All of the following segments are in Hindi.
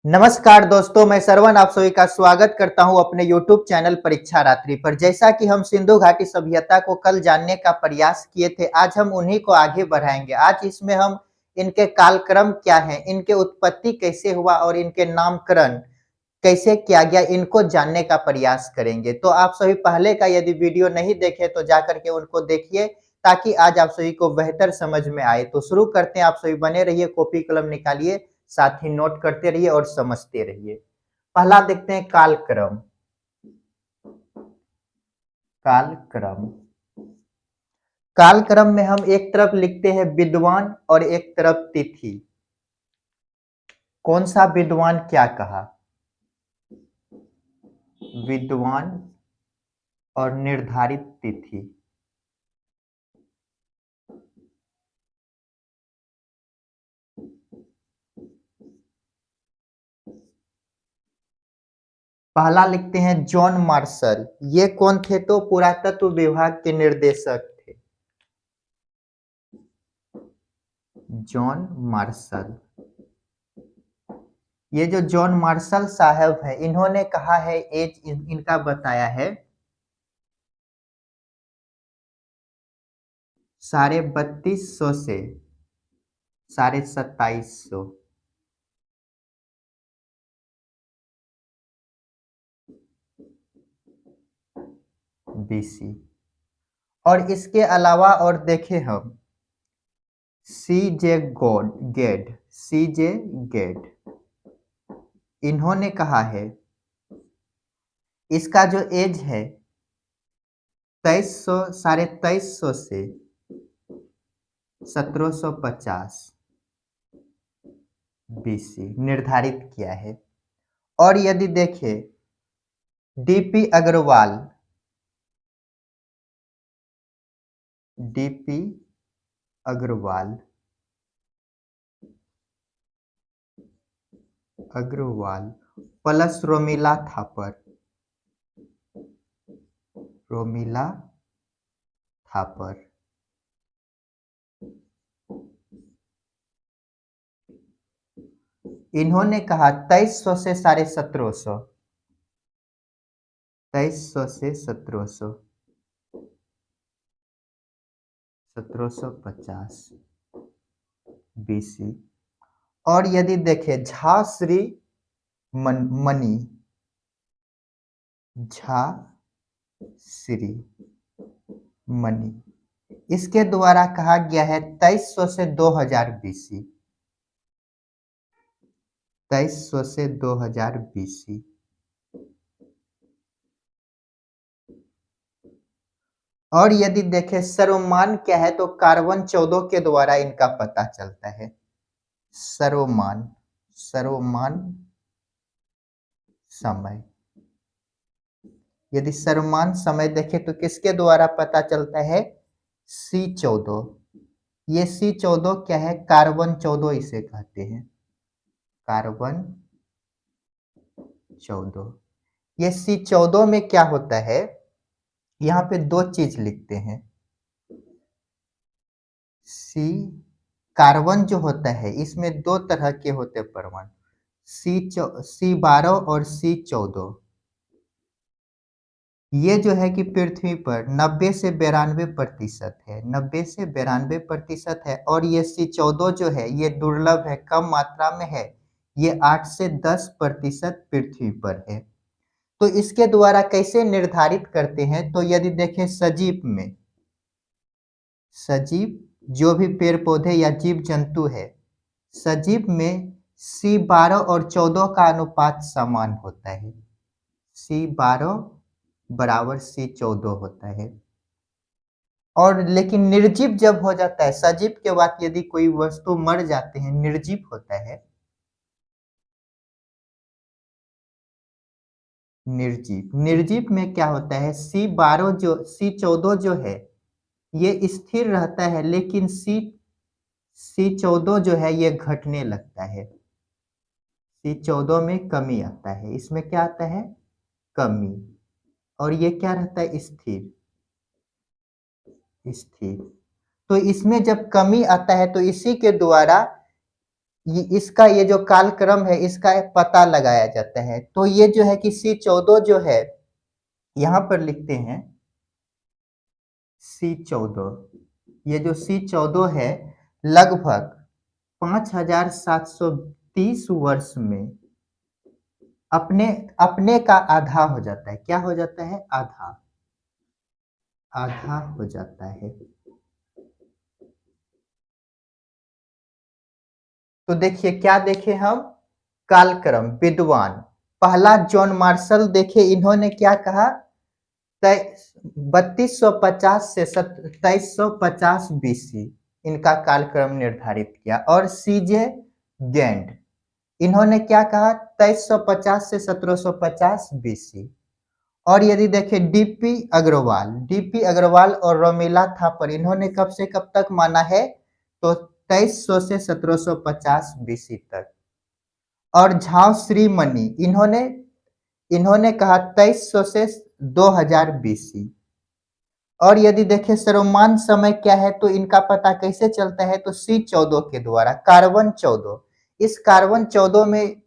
नमस्कार दोस्तों, मैं श्रवण आप सभी का स्वागत करता हूं अपने YouTube चैनल परीक्षा रात्रि पर। जैसा कि हम सिंधु घाटी सभ्यता को कल जानने का प्रयास किए थे, आज हम उन्हीं को आगे बढ़ाएंगे। आज इसमें हम इनके कालक्रम क्या हैं, इनके उत्पत्ति कैसे हुआ और इनके नामकरण कैसे किया गया, इनको जानने का प्रयास करेंगे। तो आप सभी पहले का यदि वीडियो नहीं देखे तो जाकर के उनको देखिए, ताकि आज आप सभी को बेहतर समझ में आए। तो शुरू करते हैं, आप सभी बने रहिए, कॉपी कलम निकालिए, साथ ही नोट करते रहिए और समझते रहिए। पहला देखते हैं कालक्रम। कालक्रम कालक्रम में हम एक तरफ लिखते हैं विद्वान और एक तरफ तिथि। कौन सा विद्वान क्या कहा? विद्वान और निर्धारित तिथि। पहला लिखते हैं जॉन मार्शल। ये कौन थे? तो पुरातत्व विभाग के निर्देशक थे, जॉन मार्शल। ये जो जॉन मार्शल साहब है, इन्होंने कहा है, एज इनका बताया है 3250 से 2750 BC। और इसके अलावा और देखें हम सी जे गेड, इन्होंने कहा है इसका जो एज है 2350 से 1750 BC निर्धारित किया है। और यदि देखें डीपी अग्रवाल, अग्रवाल प्लस रोमिला थापर, इन्होंने कहा 2300 से 1750, 2300 से 1750 BC। और यदि देखें झा श्री मनी, इसके द्वारा कहा गया है 2300 से 2000 BC, 2300 से 2000 BC। और यदि देखें सर्वमान क्या है, तो कार्बन 14 के द्वारा इनका पता चलता है। सर्वमान समय, यदि सर्वमान समय देखें तो किसके द्वारा पता चलता है? C14। ये C14 क्या है? कार्बन 14 इसे कहते हैं, कार्बन 14। ये C14 में क्या होता है? यहाँ पे दो चीज लिखते हैं। कार्बन जो होता है इसमें दो तरह के होते परमाणु, C12 और C14। ये जो है कि पृथ्वी पर 90 से 92% है, 90 से 92% है। और ये C14 जो है ये दुर्लभ है, कम मात्रा में है, ये 8 से 10% पृथ्वी पर है। तो इसके द्वारा कैसे निर्धारित करते हैं? तो यदि देखें सजीव जो भी पेड़ पौधे या जीव जंतु है, सजीव में C12 और 14 का अनुपात समान होता है, C12 बराबर C14 होता है। और लेकिन निर्जीव जब हो जाता है, सजीव के बाद यदि कोई वस्तु मर जाते हैं, निर्जीव होता है, निर्जीव में क्या होता है? C14 जो है ये स्थिर रहता है, लेकिन C14 जो है ये घटने लगता है। C14 में कमी आता है, इसमें क्या आता है? कमी। और ये क्या रहता है? स्थिर। तो इसमें जब कमी आता है तो इसी के द्वारा इसका ये जो कालक्रम है इसका पता लगाया जाता है। तो ये जो है कि C14 जो है यहाँ पर लिखते हैं C14, ये जो C14 है लगभग 5730 वर्ष में अपने अपने का आधा हो जाता है। क्या हो जाता है? आधा, आधा हो जाता है। तो देखिए क्या देखे हम? कालक्रम, विद्वान पहला जॉन मार्शल देखे, इन्होंने क्या कहा? 3250 से 2350 बीसी इनका कालक्रम निर्धारित किया। और सीजे गैंड, इन्होंने क्या कहा? 2350 से 1750 बीसी। और यदि देखें डीपी अग्रवाल और रोमिला थापर, इन्होंने कब से कब तक माना है? तो 2300 से 1750 बीसी तक। और झाव श्रीमणि, इन्होंने इन्होंने कहा 2300 से 2000 बीसी। और यदि देखें सर्वमान्य समय क्या है, तो इनका पता कैसे चलता है? तो C14 के द्वारा, कार्बन 14। इस कार्बन 14 में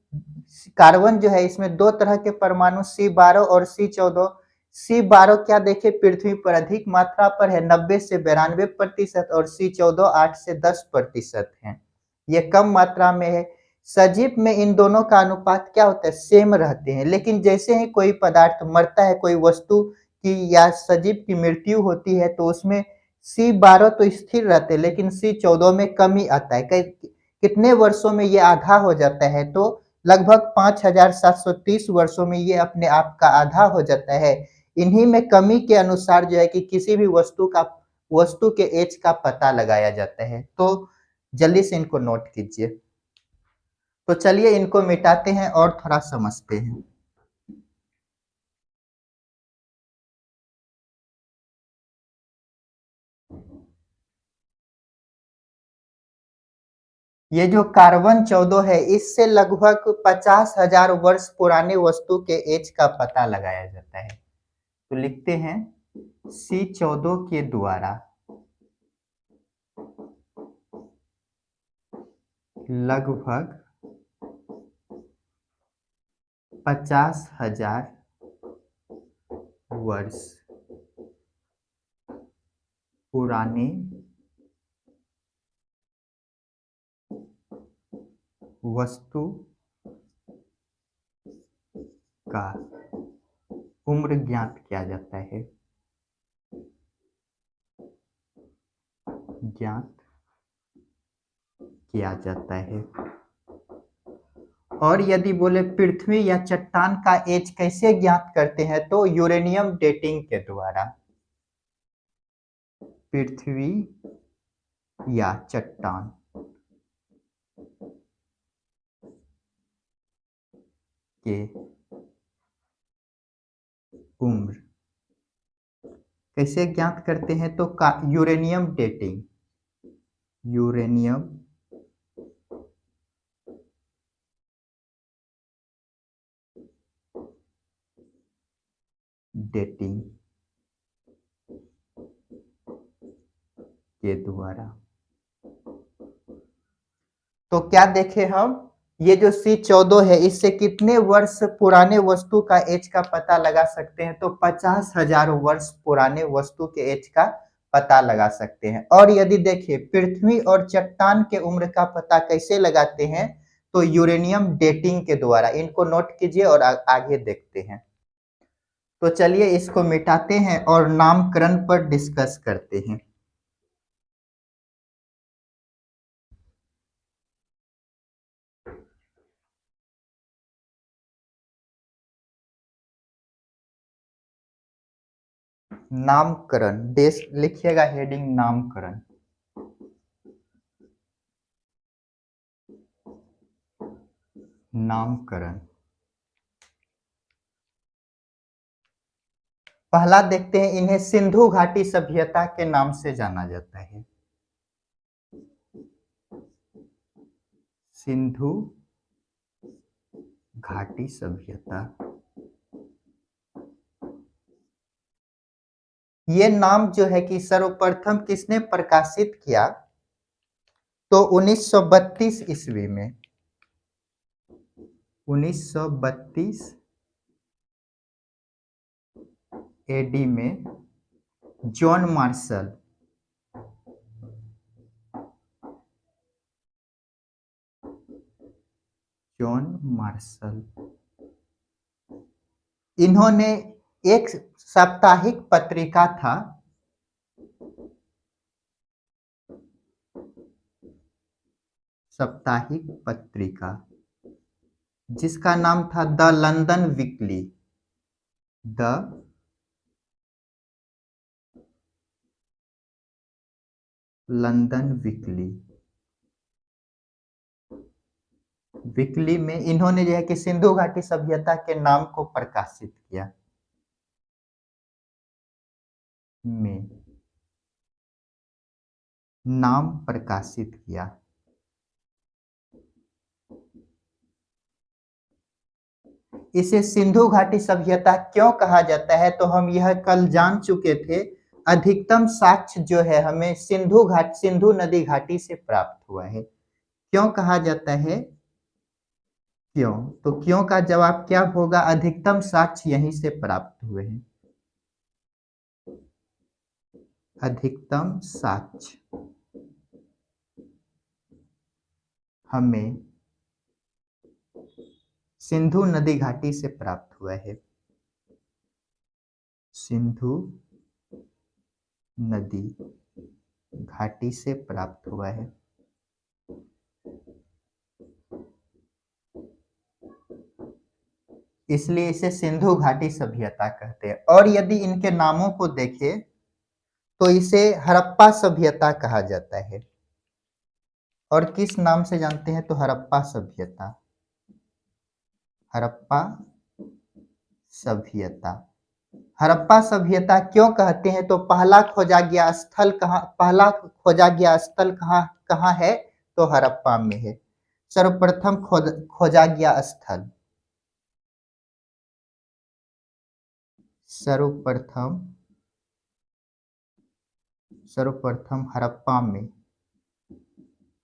कार्बन जो है इसमें दो तरह के परमाणु C12 और C14। C12 क्या देखे? पृथ्वी पर अधिक मात्रा पर है, 90 से 92%, और C14 8 से 10% है, ये कम मात्रा में है। सजीव में इन दोनों का अनुपात क्या होता है? सेम रहते हैं। लेकिन जैसे ही कोई पदार्थ मरता है, कोई वस्तु की या सजीव की मृत्यु होती है, तो उसमें C12 तो स्थिर रहते हैं, लेकिन C14 में कमी आता है। कितने वर्षों में ये आधा हो जाता है? तो लगभग 5730 वर्षों में ये अपने आप का आधा हो जाता है। इन्हीं में कमी के अनुसार जो है कि किसी भी वस्तु के एज का पता लगाया जाता है। तो जल्दी से इनको नोट कीजिए। तो चलिए इनको मिटाते हैं और थोड़ा समझते हैं। ये जो कार्बन 14 है, इससे लगभग 50,000 वर्ष पुराने वस्तु के एज का पता लगाया जाता है। तो लिखते हैं C14 के द्वारा लगभग 50,000 वर्ष पुराने वस्तु का उम्र ज्ञात किया जाता है, ज्ञात किया जाता है। और यदि बोले पृथ्वी या चट्टान का एज कैसे ज्ञात करते हैं, तो यूरेनियम डेटिंग के द्वारा। पृथ्वी या चट्टान के उम्र कैसे ज्ञात करते हैं? तो यूरेनियम डेटिंग, यूरेनियम डेटिंग के द्वारा। तो क्या देखे हम? ये जो C14 है, इससे कितने वर्ष पुराने वस्तु का एज का पता लगा सकते हैं? तो 50,000 वर्ष पुराने वस्तु के एज का पता लगा सकते हैं। और यदि देखिए पृथ्वी और चट्टान के उम्र का पता कैसे लगाते हैं? तो यूरेनियम डेटिंग के द्वारा। इनको नोट कीजिए और आगे देखते हैं। तो चलिए इसको मिटाते हैं और नामकरण पर डिस्कस करते हैं। नामकरण, देश लिखिएगा, हेडिंग नामकरण। नामकरण पहला देखते हैं, इन्हें सिंधु घाटी सभ्यता के नाम से जाना जाता है। सिंधु घाटी सभ्यता, ये नाम जो है कि सर्वप्रथम किसने प्रकाशित किया? तो 1932 ईस्वी में 1932 एडी में जॉन मार्शल इन्होंने एक साप्ताहिक पत्रिका था, साप्ताहिक पत्रिका जिसका नाम था the London weekly, the London weekly. Weekly में इन्होंने जो है कि सिंधु घाटी सभ्यता के नाम को प्रकाशित किया, में नाम प्रकाशित किया। इसे सिंधु घाटी सभ्यता क्यों कहा जाता है, तो हम यह कल जान चुके थे। अधिकतम साक्ष्य जो है हमें सिंधु नदी घाटी से प्राप्त हुआ है। क्यों कहा जाता है, क्यों? तो क्यों का जवाब क्या होगा? अधिकतम साक्ष्य यहीं से प्राप्त हुए हैं। अधिकतम साक्ष्य हमें सिंधु नदी घाटी से प्राप्त हुआ है। सिंधु नदी घाटी से प्राप्त हुआ है। इसलिए इसे सिंधु घाटी सभ्यता कहते हैं। और यदि इनके नामों को देखें तो इसे हड़प्पा सभ्यता कहा जाता है। और किस नाम से जानते हैं, तो हड़प्पा सभ्यता। हड़प्पा सभ्यता। हड़प्पा सभ्यता क्यों कहते हैं, तो पहला खोजा गया स्थल कहाँ है, तो हड़प्पा में है। सर्वप्रथम खोजा गया स्थल, सर्वप्रथम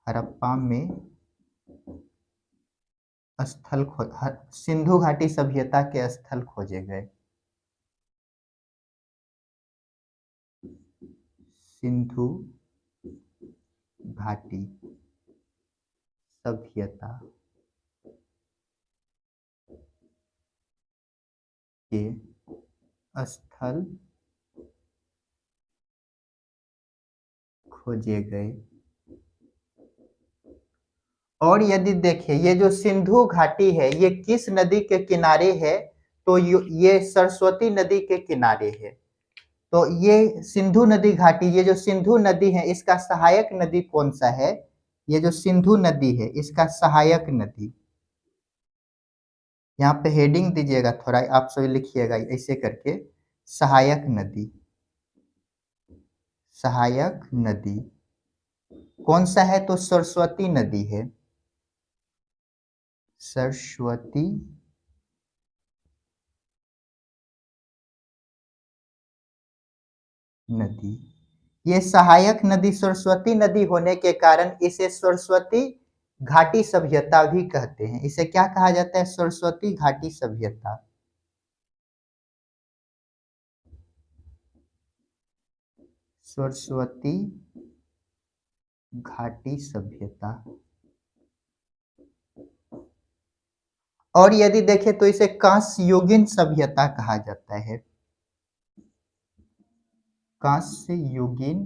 हड़प्पा में स्थल सिंधु घाटी सभ्यता के स्थल खोजे गए। सिंधु घाटी सभ्यता के स्थल खोजे गए। और यदि देखें ये जो सिंधु घाटी है ये किस नदी के किनारे है, तो ये सरस्वती नदी के किनारे है। तो ये सिंधु नदी घाटी, ये जो सिंधु नदी है इसका सहायक नदी कौन सा है, ये जो सिंधु नदी है इसका सहायक नदी, यहाँ पे हेडिंग दीजिएगा, थोड़ा आप सभी लिखिएगा ऐसे करके, सहायक नदी। सहायक नदी कौन सा है, तो सरस्वती नदी है। सरस्वती नदी, ये सहायक नदी सरस्वती नदी होने के कारण इसे सरस्वती घाटी सभ्यता भी कहते हैं। इसे क्या कहा जाता है, सरस्वती घाटी सभ्यता। सरस्वती घाटी सभ्यता। और यदि देखें तो इसे कांस्ययुगीन सभ्यता कहा जाता है। कांस्ययुगीन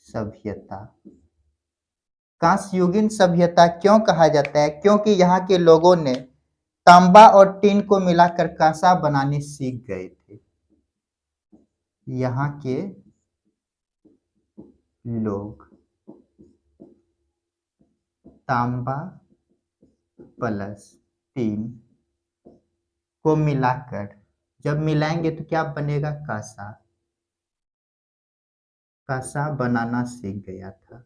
सभ्यता। कांस्ययुगीन सभ्यता क्यों कहा जाता है, क्योंकि यहाँ के लोगों ने तांबा और टीन को मिलाकर कांसा बनाने सीख गए थे। यहाँ के लोग तांबा प्लस टीन को मिलाकर जब मिलाएंगे तो क्या बनेगा, कांसा। कांसा बनाना सीख गया था,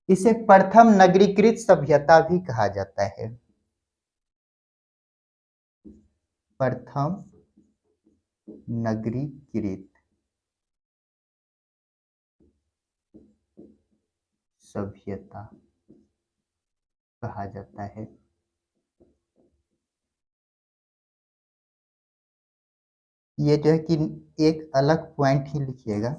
इसे प्रथम नगरीकृत सभ्यता भी कहा जाता है। प्रथम नगरीकृत सभ्यता कहा जाता है। ये जो है कि एक अलग पॉइंट ही लिखिएगा।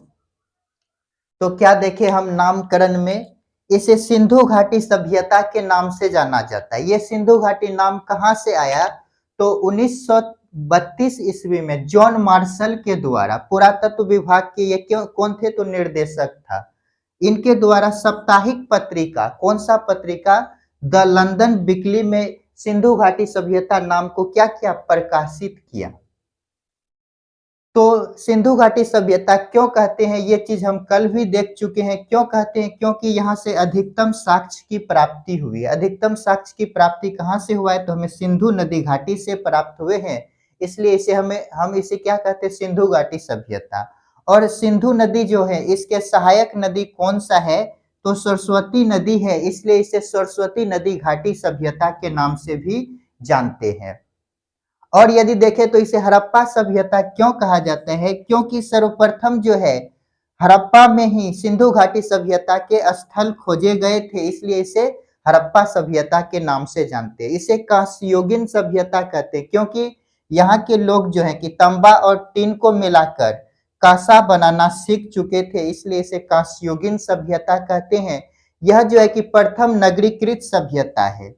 तो क्या देखे हम नामकरण में इसे सिंधु घाटी सभ्यता के नाम से जाना जाता है। ये सिंधु घाटी नाम कहाँ से आया? तो 1932 ईस्वी में जॉन मार्शल के द्वारा, पुरातत्व विभाग के ये क्यों कौन थे? तो निर्देशक था। इनके द्वारा साप्ताहिक पत्रिका, कौन सा पत्रिका? द लंदन वीकली में सिंधु घाटी सभ्यता नाम को क्या किया? प्रकाशित किया। तो सिंधु घाटी सभ्यता क्यों कहते हैं, ये चीज हम कल भी देख चुके हैं। क्यों कहते हैं? क्योंकि यहाँ से अधिकतम साक्ष्य की प्राप्ति हुई है। अधिकतम साक्ष्य की प्राप्ति कहाँ से हुआ है? तो हमें सिंधु नदी घाटी से प्राप्त हुए हैं, इसलिए इसे हम इसे क्या कहते हैं? सिंधु घाटी सभ्यता। और सिंधु नदी जो है, इसके सहायक नदी कौन सा है? तो सरस्वती नदी है, इसलिए इसे सरस्वती नदी घाटी सभ्यता के नाम से भी जानते हैं। और यदि देखें तो इसे हड़प्पा सभ्यता क्यों कहा जाता है? क्योंकि सर्वप्रथम जो है हड़प्पा में ही सिंधु घाटी सभ्यता के स्थल खोजे गए थे, इसलिए इसे हड़प्पा सभ्यता के नाम से जानते हैं। इसे कांस्ययुगीन सभ्यता कहते हैं, क्योंकि यहाँ के लोग जो है कि तांबा और टीन को मिलाकर कांसा बनाना सीख चुके थे, इसलिए इसे कांस्ययुगीन सभ्यता कहते हैं। यह जो है कि प्रथम नगरीकृत सभ्यता है।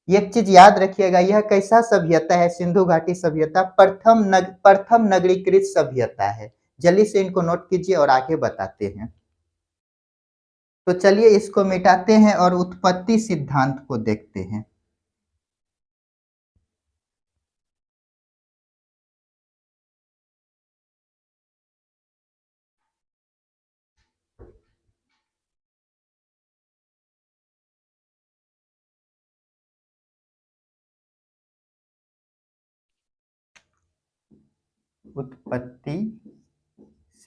एक चीज याद रखिएगा, यह कैसा सभ्यता है? सिंधु घाटी सभ्यता प्रथम नगरीकृत सभ्यता है। जल्दी से इनको नोट कीजिए और आगे बताते हैं। तो चलिए इसको मिटाते हैं और उत्पत्ति सिद्धांत को देखते हैं। उत्पत्ति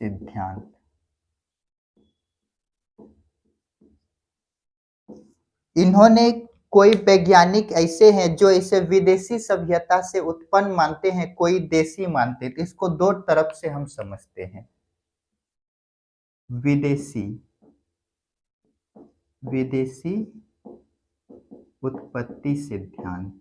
सिद्धांत। इन्होंने कोई वैज्ञानिक ऐसे हैं जो इसे विदेशी सभ्यता से उत्पन्न मानते हैं, कोई देशी मानते हैं। तो इसको दो तरफ से हम समझते हैं। विदेशी विदेशी उत्पत्ति सिद्धांत।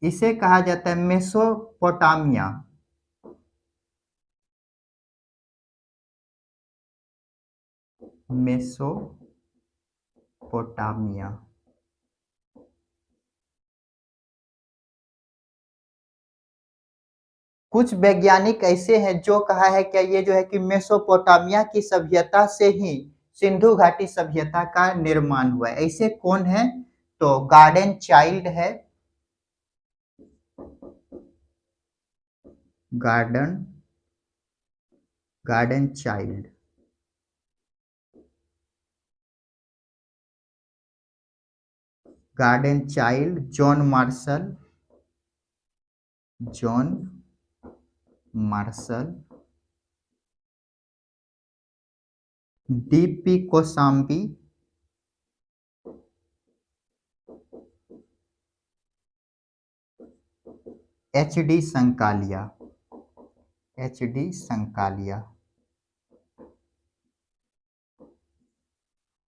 इसे कहा जाता है मेसोपोटामिया। मेसोपोटामिया। कुछ वैज्ञानिक ऐसे हैं जो कहा है कि ये जो है कि मेसोपोटामिया की सभ्यता से ही सिंधु घाटी सभ्यता का निर्माण हुआ है। ऐसे कौन है? तो गार्डन चाइल्ड है। Garden garden child. Garden child, John Marshall, John Marshall, DP Kosambi, HD Sankalia, HD Sankalia.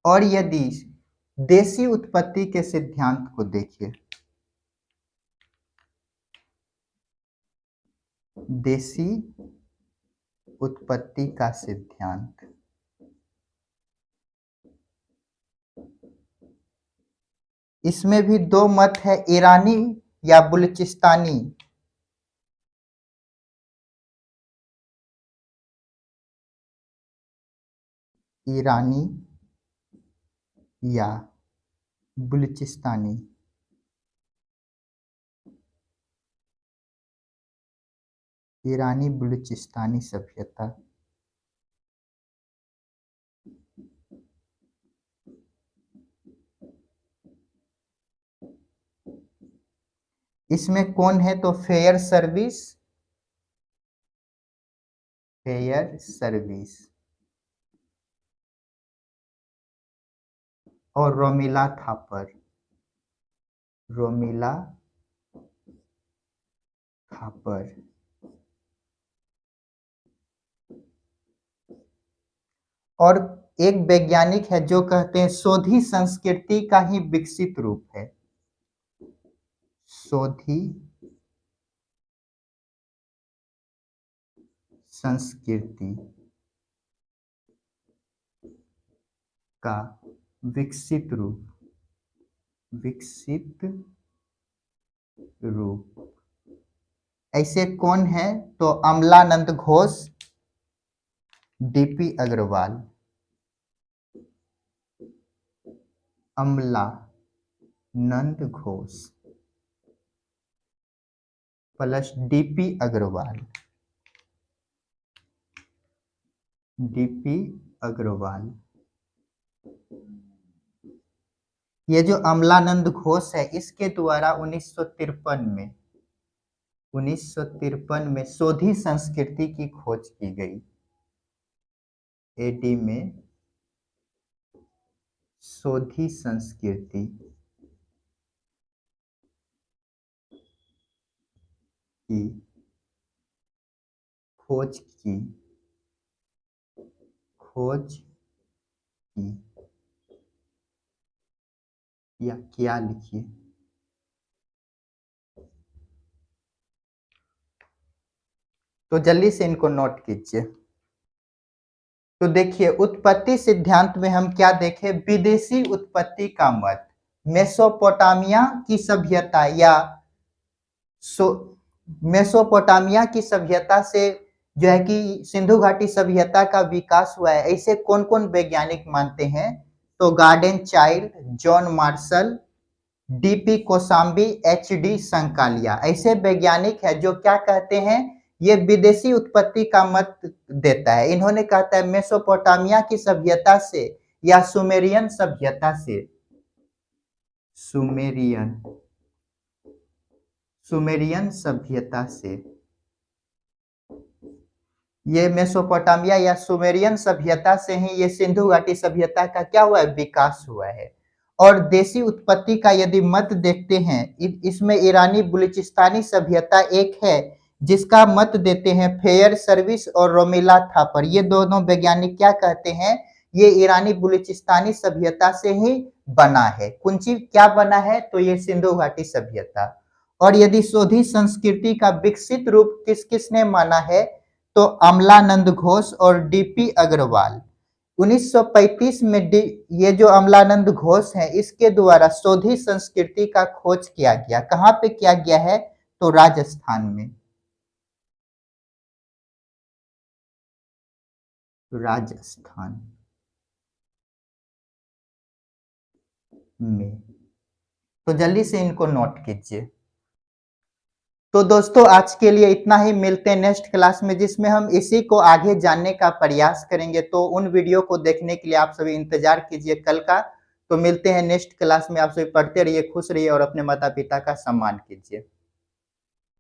और यदि देशी उत्पत्ति के सिद्धांत को देखिए, देशी उत्पत्ति का सिद्धांत, इसमें भी दो मत है, ईरानी या बलूचिस्तानी। ईरानी या बलूचिस्तानी। ईरानी बलूचिस्तानी सभ्यता। इसमें कौन है? तो फेयर सर्विस, फेयर सर्विस। और रोमिला थापर। रोमिला थापर। और एक वैज्ञानिक है जो कहते हैं शोधी संस्कृति का ही विकसित रूप है। शोधी संस्कृति का विकसित रूप। विकसित रूप ऐसे कौन है? तो Amalanand Ghosh, DP Agrawal. Amalanand Ghosh plus DP Agrawal. DP Agrawal. ये जो अमलानंद घोष है इसके द्वारा 1953 में शोधी संस्कृति की खोज की गई। एडी में शोधी संस्कृति की खोज की। या क्या लिखिए। तो जल्दी से इनको नोट कीजिए। तो देखिए उत्पत्ति सिद्धांत में हम क्या देखें? विदेशी उत्पत्ति का मत। मेसोपोटामिया की सभ्यता या मेसोपोटामिया की सभ्यता से जो है कि सिंधु घाटी सभ्यता का विकास हुआ है, ऐसे कौन कौन वैज्ञानिक मानते हैं? तो garden child, John Marshall, DP Kosambi, HD Sankalia, ऐसे वैज्ञानिक है जो क्या कहते हैं? ये विदेशी उत्पत्ति का मत देता है। इन्होंने कहता है मेसोपोटामिया की सभ्यता से या सुमेरियन सभ्यता से। सुमेरियन सभ्यता से ये मेसोपोटामिया या सुमेरियन सभ्यता से ही ये सिंधु घाटी सभ्यता का क्या हुआ है? विकास हुआ है। और देशी उत्पत्ति का यदि मत देखते हैं इसमें ईरानी बलूचिस्तानी सभ्यता एक है जिसका मत देते हैं फेयर सर्विस और रोमिला थापर। ये दोनों वैज्ञानिक क्या कहते हैं? ये ईरानी बलूचिस्तानी सभ्यता से ही बना है। कौन चीज क्या बना है? तो ये सिंधु घाटी सभ्यता। और यदि शोधी संस्कृति का विकसित रूप किस किसने माना है? तो अमलानंद घोष और डीपी अग्रवाल। 1935 में ये जो अमलानंद घोष है इसके द्वारा शोधी संस्कृति का खोज किया गया। कहां पे किया गया है? तो राजस्थान में। राजस्थान में। तो जल्दी से इनको नोट कीजिए। तो दोस्तों आज के लिए इतना ही। मिलते हैं नेक्स्ट क्लास में जिसमें हम इसी को आगे जानने का प्रयास करेंगे। तो उन वीडियो को देखने के लिए आप सभी इंतजार कीजिए कल का। तो मिलते हैं नेक्स्ट क्लास में। आप सभी पढ़ते रहिए, खुश रहिए और अपने माता पिता का सम्मान कीजिए।